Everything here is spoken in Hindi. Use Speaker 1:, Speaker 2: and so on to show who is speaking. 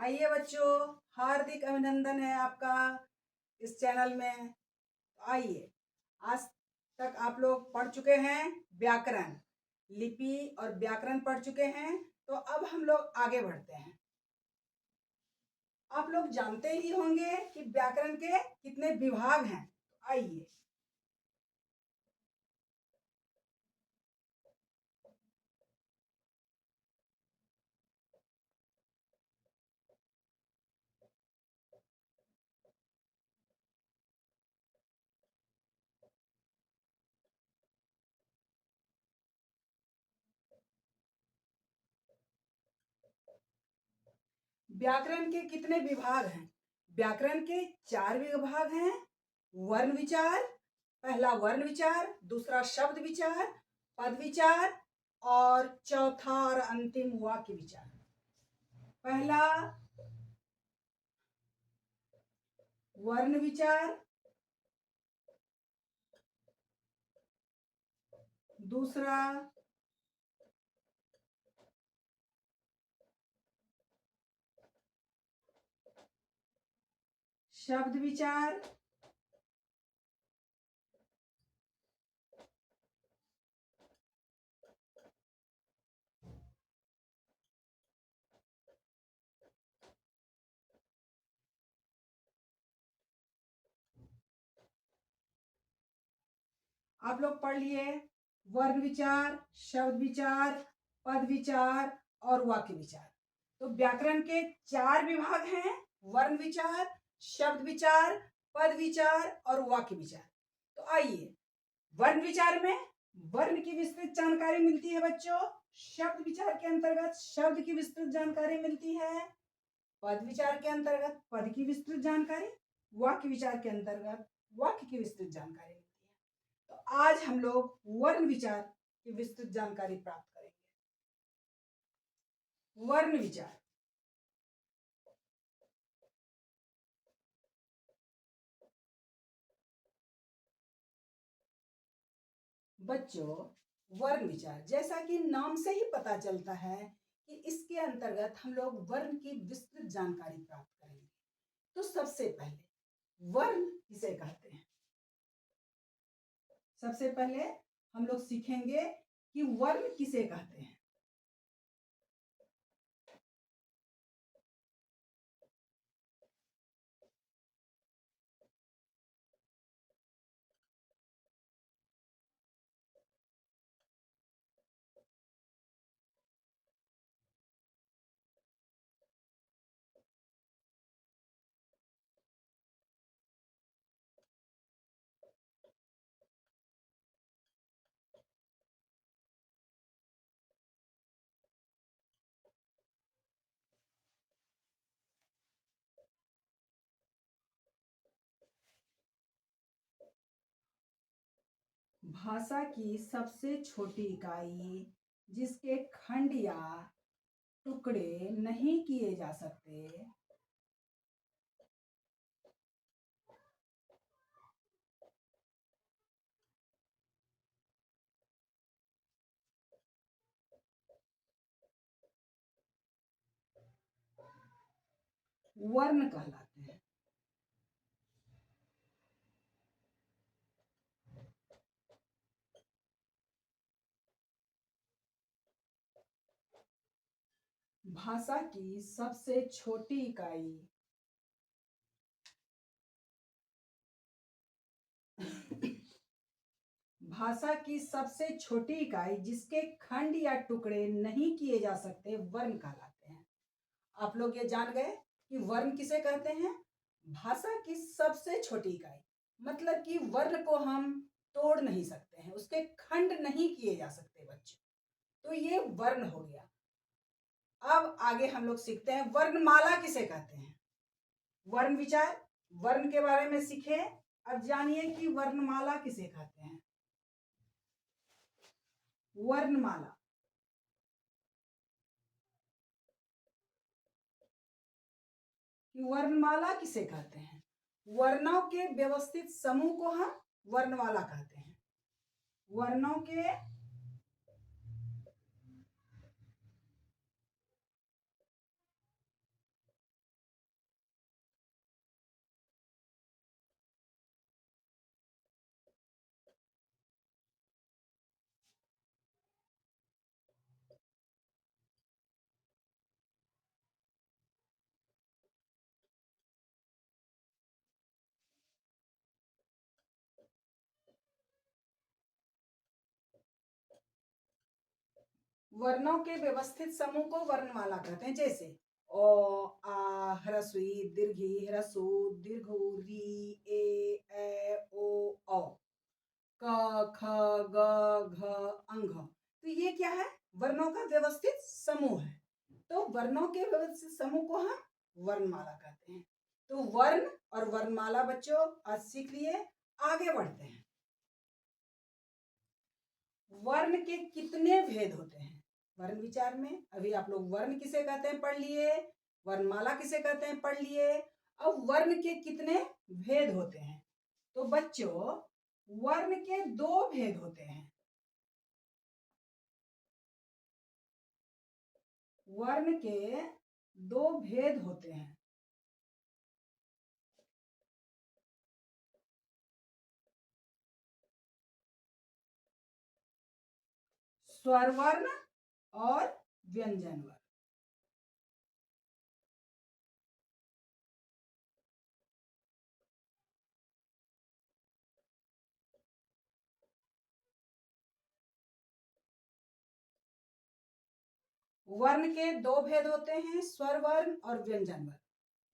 Speaker 1: आइए बच्चों, हार्दिक अभिनंदन है आपका इस चैनल में। आइए, आज तक आप लोग पढ़ चुके हैं व्याकरण, लिपि और व्याकरण पढ़ चुके हैं। तो अब हम लोग आगे बढ़ते हैं। आप लोग जानते ही होंगे कि व्याकरण के कितने विभाग हैं। आइए, व्याकरण के कितने विभाग हैं? व्याकरण के 4 विभाग हैं। वर्ण विचार, पहला वर्ण विचार, दूसरा शब्द विचार, पद विचार और चौथा और अंतिम वाक्य विचार। पहला वर्ण विचार, दूसरा शब्द विचार, आप लोग पढ़ लिए वर्ण विचार, शब्द विचार, पद विचार और वाक्य विचार। तो व्याकरण के 4 विभाग हैं, वर्ण विचार, शब्द विचार, पद विचार और वाक्य विचार। तो आइए, वर्ण विचार में वर्ण की विस्तृत जानकारी मिलती है बच्चों। शब्द विचार के अंतर्गत शब्द की विस्तृत जानकारी मिलती है। पद विचार के अंतर्गत पद की विस्तृत जानकारी, वाक्य विचार के अंतर्गत वाक्य की विस्तृत जानकारी मिलती है। तो आज हम लोग वर्ण विचार की विस्तृत जानकारी प्राप्त करेंगे। वर्ण विचार, बच्चों वर्ण विचार जैसा कि नाम से ही पता चलता है कि इसके अंतर्गत हम लोग वर्ण की विस्तृत जानकारी प्राप्त करेंगे। तो सबसे पहले वर्ण किसे कहते हैं? सबसे पहले हम लोग सीखेंगे कि वर्ण किसे कहते हैं। भाषा की सबसे छोटी इकाई जिसके खंड या टुकड़े नहीं किए जा सकते, वर्ण कहलाते हैं। भाषा की सबसे छोटी इकाई भाषा की सबसे छोटी इकाई जिसके खंड या टुकड़े नहीं किए जा सकते वर्ण कहलाते हैं। आप लोग ये जान गए कि वर्ण किसे कहते हैं? भाषा की सबसे छोटी इकाई, मतलब कि वर्ण को हम तोड़ नहीं सकते हैं, उसके खंड नहीं किए जा सकते बच्चों। तो ये वर्ण हो गया। अब आगे हम लोग सीखते हैं वर्णमाला किसे कहते हैं। वर्ण विचार, वर्ण के बारे में सीखे। अब जानिए कि वर्णमाला किसे कहते हैं। वर्णमाला, वर्णमाला किसे कहते हैं? वर्णों के व्यवस्थित समूह को हम वर्णमाला कहते हैं। वर्णों के वर्णों के व्यवस्थित समूह को वर्णमाला कहते हैं। जैसे ओ, आ, ह्रस्व ई, दीर्घ ई, ह्रस्व ऊ, दीर्घ ऊ, री, ए, ओ, औ, क, ख, ग, घ, अंघ। तो ये क्या है? वर्णों का व्यवस्थित समूह है। तो वर्णों के व्यवस्थित समूह को हम वर्णमाला कहते हैं। तो वर्ण और वर्णमाला बच्चों आज सीख लिए। आगे बढ़ते हैं। वर्ण के कितने भेद होते हैं वर्ण विचार में? अभी आप लोग वर्ण किसे कहते हैं पढ़ लिए, वर्णमाला किसे कहते हैं पढ़ लिए। अब वर्ण के कितने भेद होते हैं? तो बच्चों वर्ण के दो भेद होते हैं। वर्ण के दो भेद होते हैं। स्वर वर्ण और व्यंजन वर्ण। वर्ण के दो भेद होते हैं, स्वर वर्ण और व्यंजन वर्ण।